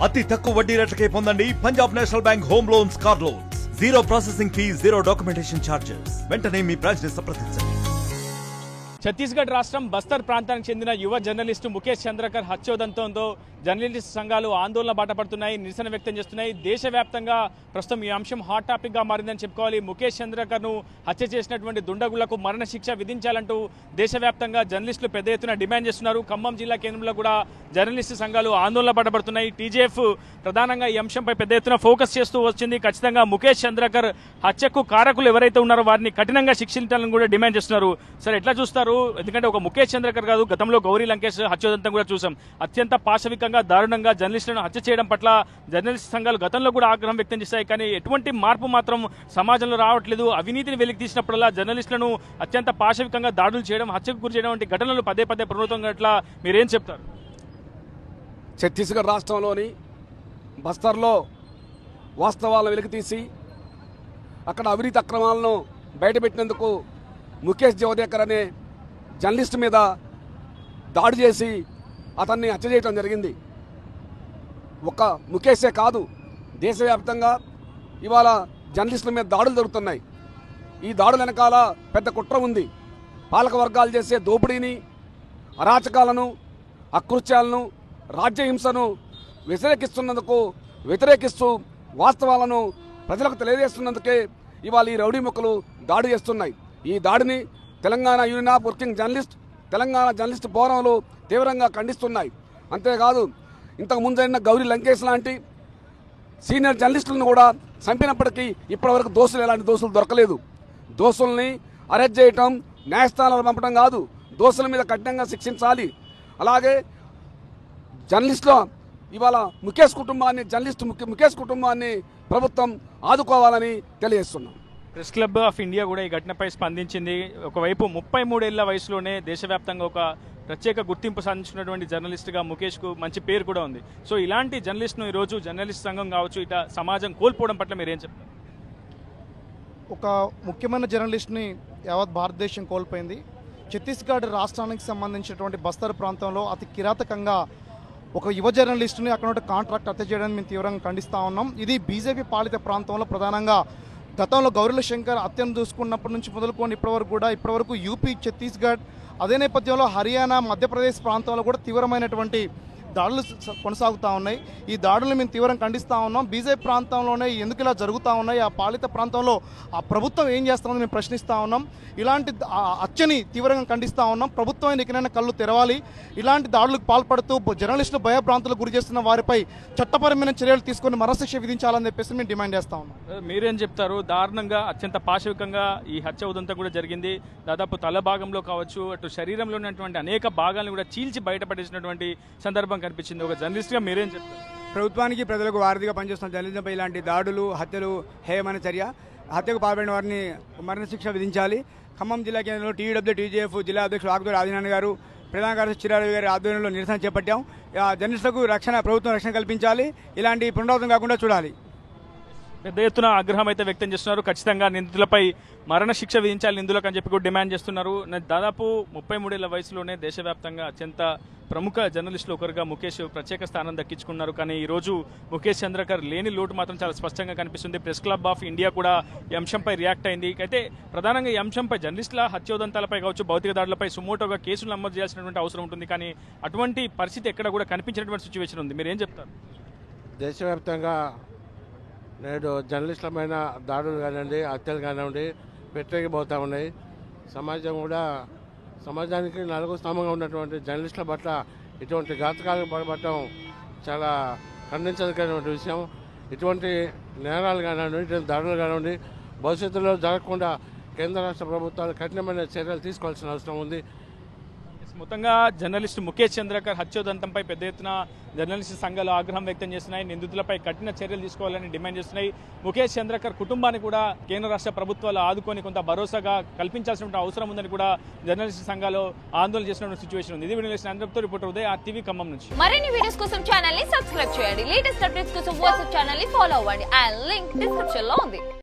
అతి తక్కువ వడ్డీ రేట్లకే పొందండి Punjab national bank home loans, car loans. Zero processing fee, zero documentation charges. వెంటనే మీ బ్రాంచ్ ని సంప్రదించండి. ఛత్తీస్గఢ్ రాష్ట్రం బస్తర్ ప్రాంతానికి చెందిన యువ జర్నలిస్టు ముఖేష్ చంద్రకర్ హత్యోదంతంతో జర్నలిస్ట్ సంఘాలు ఆందోళన బాటపడుతున్నాయి, నిరసన వ్యక్తం చేస్తున్నాయి. దేశవ్యాప్తంగా ప్రస్తుతం ఈ అంశం హాట్ టాపిక్ గా మారిందని చెప్పుకోవాలి. ముఖేష్ చంద్రకర్ను హత్య చేసినటువంటి దుండగులకు మరణశిక్ష విధించాలంటూ దేశవ్యాప్తంగా జర్నలిస్టులు పెద్ద ఎత్తున డిమాండ్ చేస్తున్నారు. ఖమ్మం జిల్లా కేంద్రంలో కూడా జర్నలిస్టు సంఘాలు ఆందోళన బాటపడుతున్నాయి. టీజేఎఫ్ ప్రధానంగా ఈ అంశంపై పెద్ద ఎత్తున ఫోకస్ చేస్తూ వచ్చింది. ఖచ్చితంగా ముఖేష్ చంద్రకర్ హత్యకు కారకులు ఎవరైతే ఉన్నారో వారిని కఠినంగా శిక్షించాలని కూడా డిమాండ్ చేస్తున్నారు. సరే, ఎట్లా చూస్తారు? ఎందుకంటే ఒక ముఖేష్ చంద్రకర్ కాదు, గతంలో గౌరీ లంకేష్ హత్యోదంతం కూడా చూసాం. అత్యంత పాశవికంగా దారుణంగా జర్నలిస్టులను హత్య చేయడం పట్ల జర్నలిస్ట్ సంఘాలు గతంలో కూడా ఆగ్రహం వ్యక్తం చేశాయి. కానీ ఎటువంటి మార్పు మాత్రం సమాజంలో రావట్లేదు. అవినీతిని వెలికి తీసినప్పుడల్లా జర్నలిస్టులను అత్యంత పాశవికంగా దాడులు చేయడం, హత్యకు గురి చేయడం వంటి ఘటనలు పదే పదే పునరుద్ధంగా ఎట్లా మీరేం చెప్తారు? ఛత్తీస్గఢ్ రాష్ట్రంలోని బస్తర్లో వాస్తవాలను వెలికితీసి అక్కడ అవినీతి అక్రమాలను బయటపెట్టినందుకు ముఖేష్ జవదేకర్ అనే జర్నలిస్ట్ మీద దాడి చేసి అతన్ని హత్య చేయడం జరిగింది. ఒక ముఖేషే కాదు, దేశవ్యాప్తంగా ఇవాళ జర్నలిస్టుల మీద దాడులు జరుగుతున్నాయి. ఈ దాడుల వెనకాల పెద్ద కుట్ర ఉంది. పాలక వర్గాలు చేసే దోపిడీని, అరాచకాలను, అకృత్యాలను, రాజ్యహింసను వ్యతిరేకిస్తూ వాస్తవాలను ప్రజలకు తెలియజేస్తున్నందుకే ఇవాళ ఈ రౌడీ ముక్కలు దాడి చేస్తున్నాయి. ఈ దాడిని Telangana union of working journalist, Telangana journalist ఫోరంలు తీవ్రంగా ఖండిస్తున్నాయి. అంతేకాదు, ఇంతకు ముందైన గౌరీ లంకేష్ లాంటి సీనియర్ జర్నలిస్టులను కూడా చంపినప్పటికీ ఇప్పటివరకు ఎలాంటి దోషులు దొరకలేదు. దోషుల్ని అరెస్ట్ చేయటం, న్యాయస్థానాలు పంపడం కాదు, దోషుల మీద కఠినంగా శిక్షించాలి. అలాగే జర్నలిస్టుల ఇవాళ ముఖేష్ కుటుంబాన్ని ప్రభుత్వం ఆదుకోవాలని తెలియజేస్తున్నాం. ప్రెస్ క్లబ్ ఆఫ్ ఇండియా కూడా ఈ ఘటనపై స్పందించింది. ఒకవైపు 33 ఏళ్ల వయసులోనే దేశవ్యాప్తంగా ఒక ప్రత్యేక గుర్తింపు సాధించినటువంటి జర్నలిస్ట్గా ముఖేష్కు మంచి పేరు కూడా ఉంది. సో ఇలాంటి జర్నలిస్ట్ను ఈరోజు జర్నలిస్ట్ సంఘం కావచ్చు, ఇట్లా సమాజం కోల్పోవడం పట్ల మీరేం చెప్తారు? ఒక ముఖ్యమైన జర్నలిస్ట్ని యావత్ భారతదేశం కోల్పోయింది. ఛత్తీస్గఢ్ రాష్ట్రానికి సంబంధించినటువంటి బస్తర్ ప్రాంతంలో అతి కిరాతకంగా ఒక యువ జర్నలిస్టుని అక్కడ కాంట్రాక్ట్ హత్య చేయడానికి మేము తీవ్రంగా ఖండిస్తూ ఉన్నాం. ఇది బీజేపీ పాలిత ప్రాంతంలో ప్రధానంగా గతంలో గౌరీల శంకర్ హత్యను చూసుకున్నప్పటి నుంచి మొదలుకొని ఇప్పటివరకు యూపీ, ఛత్తీస్గఢ్, అదే నేపథ్యంలో హర్యానా, మధ్యప్రదేశ్ ప్రాంతంలో కూడా తీవ్రమైనటువంటి దాడులు కొనసాగుతూ ఉన్నాయి. ఈ దాడులను మేము తీవ్రంగా ఖండిస్తూ ఉన్నాం. బీజేపీ ప్రాంతంలోనే ఎందుకు ఇలా జరుగుతూ ఉన్నాయి, ఆ పాలిత ప్రాంతంలో ఆ ప్రభుత్వం ఏం చేస్తుందని మేము ప్రశ్నిస్తూ ఉన్నాం. ఇలాంటి హత్యని తీవ్రంగా ఖండిస్తూ ఉన్నాం. ప్రభుత్వం ఎక్కడైనా కళ్ళు తెరవాలి. ఇలాంటి దాడులకు పాల్పడుతూ జర్నలిస్టులు భయభ్రాంతులకు గురి చేస్తున్న వారిపై చట్టపరమైన చర్యలు తీసుకొని మరణశిక్ష విధించాలని చెప్పేసి మేము డిమాండ్ చేస్తా ఉన్నాం. మీరేం చెప్తారు? దారుణంగా అత్యంత పాశవికంగా ఈ హత్య ఉదంతం కూడా జరిగింది. దాదాపు తల భాగంలో కావచ్చు, అటు శరీరంలో ఉన్నటువంటి అనేక భాగాలను కూడా చీల్చి బయటపడేసినటువంటి సందర్భం కనిపించింది. ఒక జర్నలిస్ట్గా మీరేం చెప్తారు? ప్రభుత్వానికి, ప్రజలకు వారధిగా పనిచేస్తున్న జర్నలిజంపై ఇలాంటి దాడులు, హత్యలు హేయమైన చర్య. హత్యకు పాల్పడిన వారిని మరణశిక్ష విధించాలి. ఖమ్మం జిల్లా కేంద్రంలో టీజేఎఫ్ జిల్లా అధ్యక్షుడు ఆకుదూరి ఆదినారాయణ గారు, ప్రధాన కార్యదర్శి చిరారవి గారి ఆధ్వర్యంలో నిరసన చేపట్టాం. జర్నలిస్టులకు ప్రభుత్వం రక్షణ కల్పించాలి. ఇలాంటి పునరావృతం కాకుండా చూడాలి. పెద్ద ఎత్తున ఆగ్రహం అయితే వ్యక్తం చేస్తున్నారు. ఖచ్చితంగా నిందితులపై మరణశిక్ష విధించాలి నిందితులకు అని చెప్పి కూడా డిమాండ్ చేస్తున్నారు. దాదాపు 33 ఏళ్ల వయసులోనే దేశవ్యాప్తంగా అత్యంత ప్రముఖ జర్నలిస్టులు ఒకరుగా ముఖేష్ ప్రత్యేక స్థానం దక్కించుకున్నారు. కానీ ఈ రోజు ముఖేష్ చంద్రకర్ లేని లోటు మాత్రం చాలా స్పష్టంగా కనిపిస్తుంది. ప్రెస్ క్లబ్ ఆఫ్ ఇండియా కూడా ఈ అంశంపై రియాక్ట్ అయింది. అయితే ప్రధానంగా ఈ అంశంపై జర్నలిస్టుల హత్యోదంతాలపై కావచ్చు, భౌతిక దాడులపై సుమోటోగా కేసులు నమోదు చేయాల్సినటువంటి అవసరం ఉంటుంది. కానీ అటువంటి పరిస్థితి ఎక్కడ కూడా కనిపించినటువంటి సిచ్యువేషన్ ఉంది. మీరేం చెప్తారు? దేశవ్యాప్తంగా నేడు జర్నలిస్టుల పైన దాడులు కానివ్వండి, హత్యలు కానివ్వండి వ్యతిరేకపోతూ ఉన్నాయి. సమాజానికి నలుగు స్తంభంగా ఉన్నటువంటి జర్నలిస్టుల పట్ల ఇటువంటి ఘాతకాలకు పడబట్టడం చాలా ఖండించదగినటువంటి విషయం. ఇటువంటి నేరాలు కానివ్వండి, ఇటువంటి దాడులు కానివ్వండి భవిష్యత్తులో జరగకుండా కేంద్ర రాష్ట్ర ప్రభుత్వాలు కఠినమైన చర్యలు తీసుకోవాల్సిన అవసరం ఉంది. మొత్తంగా జర్నలిస్టు ముఖేష్ చంద్రకర్ హత్యోదంతంపై పెద్ద ఎత్తున జర్నలిస్టు సంఘాలు ఆగ్రహం వ్యక్తం చేస్తున్నాయి. నిందితులపై కఠిన చర్యలు తీసుకోవాలని డిమాండ్ చేస్తున్నాయి. ముఖేష్ చంద్రకర్ కుటుంబాన్ని కూడా కేంద్ర రాష్ట్ర ప్రభుత్వాలు ఆదుకొని కొంత భరోసాగా కల్పించాల్సిన అవసరం ఉందని కూడా జర్నలిస్టు సంఘాలు ఆందోళన చేసిన సిచ్యువేషన్ ఉంది. ఇది video reporter Uday, RTV Khammam నుంచి. మరిన్ని వీడియోస్ కోసం ఛానల్ ని సబ్స్క్రైబ్ చేయండి. లేటెస్ట్ అప్డేట్స్ కోసం వాట్సాప్ ఛానల్ ని ఫాలో అవ్వండి. ఆ లింక్ డిస్క్రిప్షన్ లో ఉంది.